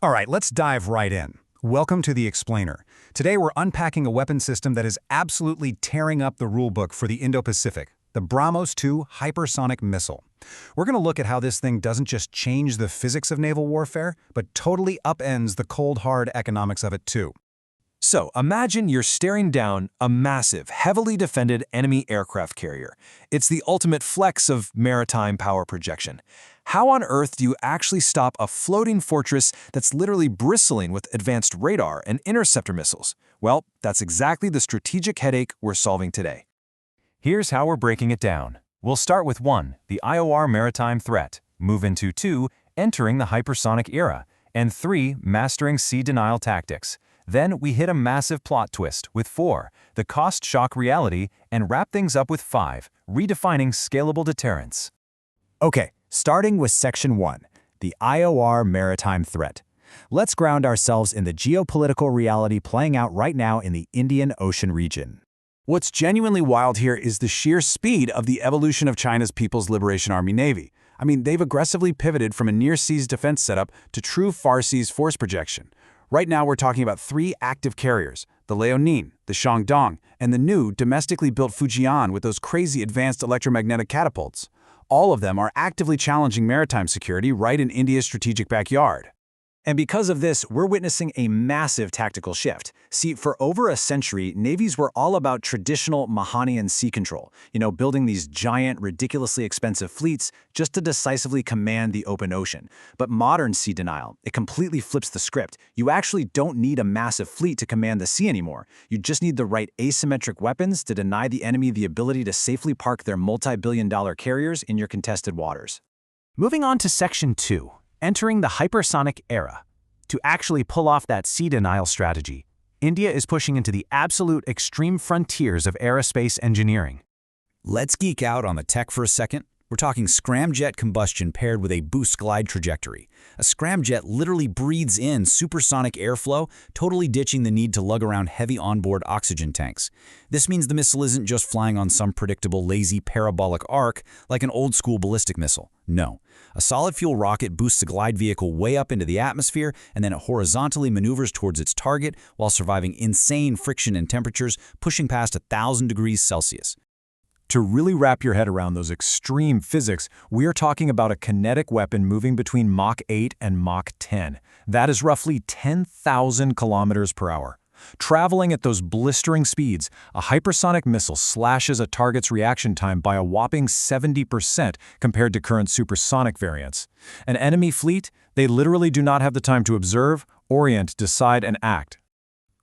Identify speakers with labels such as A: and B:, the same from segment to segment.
A: All right, let's dive right in. Welcome to The Explainer. Today we're unpacking a weapon system that is absolutely tearing up the rulebook for the Indo-Pacific, the BrahMos 2 hypersonic missile. We're going to look at how this thing doesn't just change the physics of naval warfare, but totally upends the cold, hard economics of it too.
B: So, imagine you're staring down a massive, heavily defended enemy aircraft carrier. It's the ultimate flex of maritime power projection. How on earth do you actually stop a floating fortress that's literally bristling with advanced radar and interceptor missiles? Well, that's exactly the strategic headache we're solving today. Here's how we're breaking it down. We'll start with 1, the IOR maritime threat, move into 2, entering the hypersonic era, and 3, mastering sea denial tactics. Then we hit a massive plot twist with 4, the cost shock reality, and wrap things up with 5, redefining scalable deterrence.
C: Okay, starting with Section 1, the IOR maritime threat. Let's ground ourselves in the geopolitical reality playing out right now in the Indian Ocean region.
D: What's genuinely wild here is the sheer speed of the evolution of China's People's Liberation Army Navy. I mean, they've aggressively pivoted from a near-seas defense setup to true far-seas force projection. Right now, we're talking about 3 active carriers, the Leonine, the Shandong, and the new domestically built Fujian with those crazy advanced electromagnetic catapults. All of them are actively challenging maritime security right in India's strategic backyard.
C: And because of this, we're witnessing a massive tactical shift. See, for over a century, navies were all about traditional Mahanian sea control, building these giant, ridiculously expensive fleets just to decisively command the open ocean. But modern sea denial, it completely flips the script. You actually don't need a massive fleet to command the sea anymore. You just need the right asymmetric weapons to deny the enemy the ability to safely park their multi-billion-dollar carriers in your contested waters.
E: Moving on to Section 2. Entering the hypersonic era. To actually pull off that sea denial strategy, India is pushing into the absolute extreme frontiers of aerospace engineering.
C: Let's geek out on the tech for a second. We're talking scramjet combustion paired with a boost glide trajectory. A scramjet literally breathes in supersonic airflow, totally ditching the need to lug around heavy onboard oxygen tanks. This means the missile isn't just flying on some predictable lazy parabolic arc like an old-school ballistic missile. No. A solid-fuel rocket boosts the glide vehicle way up into the atmosphere, and then it horizontally maneuvers towards its target while surviving insane friction and temperatures pushing past 1,000 degrees Celsius.
B: To really wrap your head around those extreme physics, we're talking about a kinetic weapon moving between Mach 8 and Mach 10. That is roughly 10,000 kilometers per hour. Traveling at those blistering speeds, a hypersonic missile slashes a target's reaction time by a whopping 70% compared to current supersonic variants. An enemy fleet, they literally do not have the time to observe, orient, decide, and act.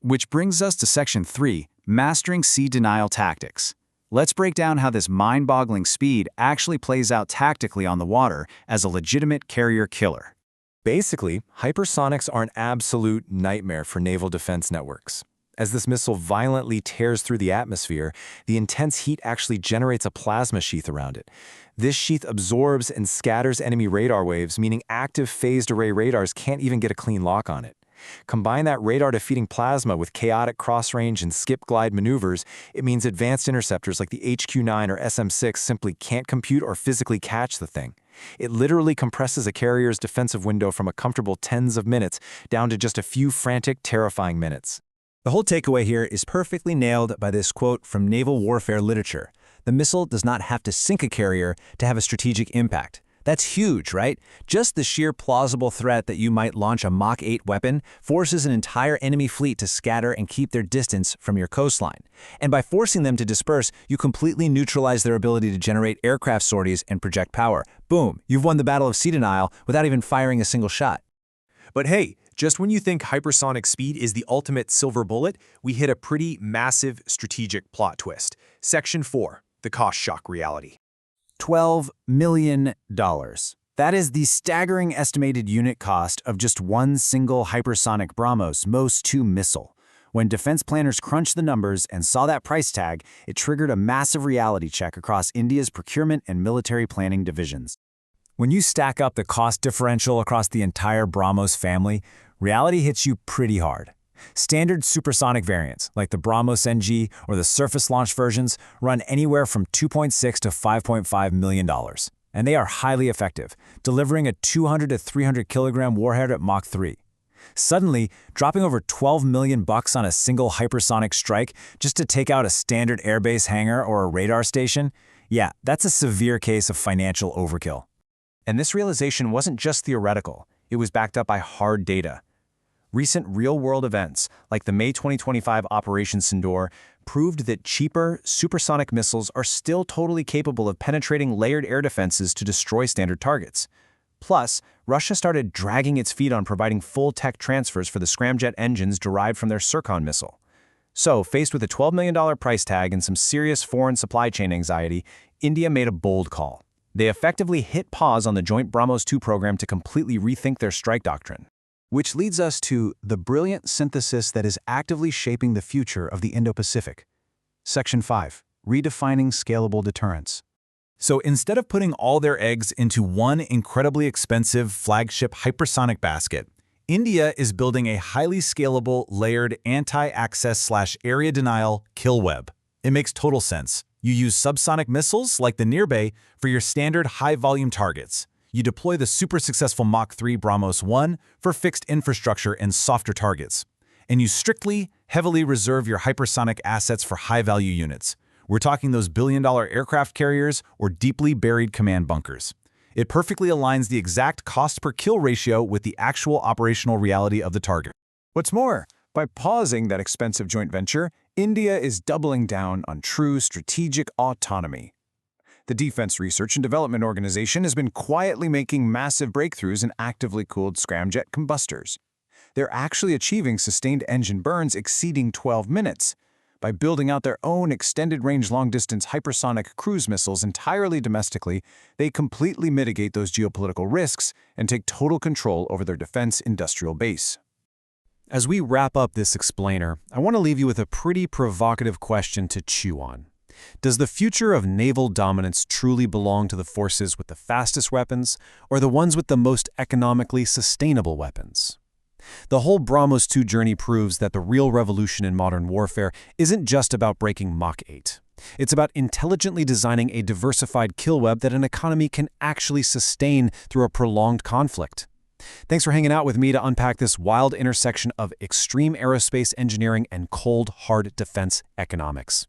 D: Which brings us to Section 3, mastering sea denial tactics. Let's break down how this mind-boggling speed actually plays out tactically on the water as a legitimate carrier killer.
B: Basically, hypersonics are an absolute nightmare for naval defense networks. As this missile violently tears through the atmosphere, the intense heat actually generates a plasma sheath around it. This sheath absorbs and scatters enemy radar waves, meaning active phased array radars can't even get a clean lock on it. Combine that radar-defeating plasma with chaotic cross-range and skip-glide maneuvers, it means advanced interceptors like the HQ-9 or SM-6 simply can't compute or physically catch the thing. It literally compresses a carrier's defensive window from a comfortable tens of minutes down to just a few frantic, terrifying minutes.
C: The whole takeaway here is perfectly nailed by this quote from naval warfare literature. The missile does not have to sink a carrier to have a strategic impact. That's huge, right? Just the sheer plausible threat that you might launch a Mach 8 weapon forces an entire enemy fleet to scatter and keep their distance from your coastline. And by forcing them to disperse, you completely neutralize their ability to generate aircraft sorties and project power. Boom, you've won the battle of sea denial without even firing a single shot.
B: But hey, just when you think hypersonic speed is the ultimate silver bullet, we hit a pretty massive strategic plot twist. Section 4, the cost shock reality.
C: $12 million. That is the staggering estimated unit cost of just one single hypersonic BrahMos MOS 2 missile. When defense planners crunched the numbers and saw that price tag, it triggered a massive reality check across India's procurement and military planning divisions. When you stack up the cost differential across the entire BrahMos family, reality hits you pretty hard. Standard supersonic variants, like the BrahMos NG or the surface-launched versions, run anywhere from $2.6 to $5.5 million. And they are highly effective, delivering a 200 to 300 kilogram warhead at Mach 3. Suddenly, dropping over $12 million on a single hypersonic strike just to take out a standard airbase hangar or a radar station? Yeah, that's a severe case of financial overkill.
B: And this realization wasn't just theoretical, it was backed up by hard data. Recent real-world events, like the May 2025 Operation Sindoor, proved that cheaper, supersonic missiles are still totally capable of penetrating layered air defenses to destroy standard targets. Plus, Russia started dragging its feet on providing full tech transfers for the scramjet engines derived from their Zircon missile. So, faced with a $12 million price tag and some serious foreign supply chain anxiety, India made a bold call. They effectively hit pause on the joint BrahMos 2 program to completely rethink their strike doctrine. Which leads us to the brilliant synthesis that is actively shaping the future of the Indo-Pacific. Section 5. Redefining Scalable Deterrence.
A: So instead of putting all their eggs into one incredibly expensive flagship hypersonic basket, India is building a highly scalable, layered anti-access/area denial kill web. It makes total sense. You use subsonic missiles like the Nirbhay for your standard high-volume targets. You deploy the super successful Mach 3 BrahMos 1 for fixed infrastructure and softer targets. And you strictly, heavily reserve your hypersonic assets for high-value units. We're talking those billion-dollar aircraft carriers or deeply buried command bunkers. It perfectly aligns the exact cost-per-kill ratio with the actual operational reality of the target.
B: What's more, by pausing that expensive joint venture, India is doubling down on true strategic autonomy. The Defense Research and Development Organization has been quietly making massive breakthroughs in actively cooled scramjet combustors. They're actually achieving sustained engine burns exceeding 12 minutes. By building out their own extended-range long-distance hypersonic cruise missiles entirely domestically, they completely mitigate those geopolitical risks and take total control over their defense industrial base. As we wrap up this explainer, I want to leave you with a pretty provocative question to chew on. Does the future of naval dominance truly belong to the forces with the fastest weapons, or the ones with the most economically sustainable weapons? The whole BrahMos 2 journey proves that the real revolution in modern warfare isn't just about breaking Mach 8. It's about intelligently designing a diversified kill web that an economy can actually sustain through a prolonged conflict. Thanks for hanging out with me to unpack this wild intersection of extreme aerospace engineering and cold, hard defense economics.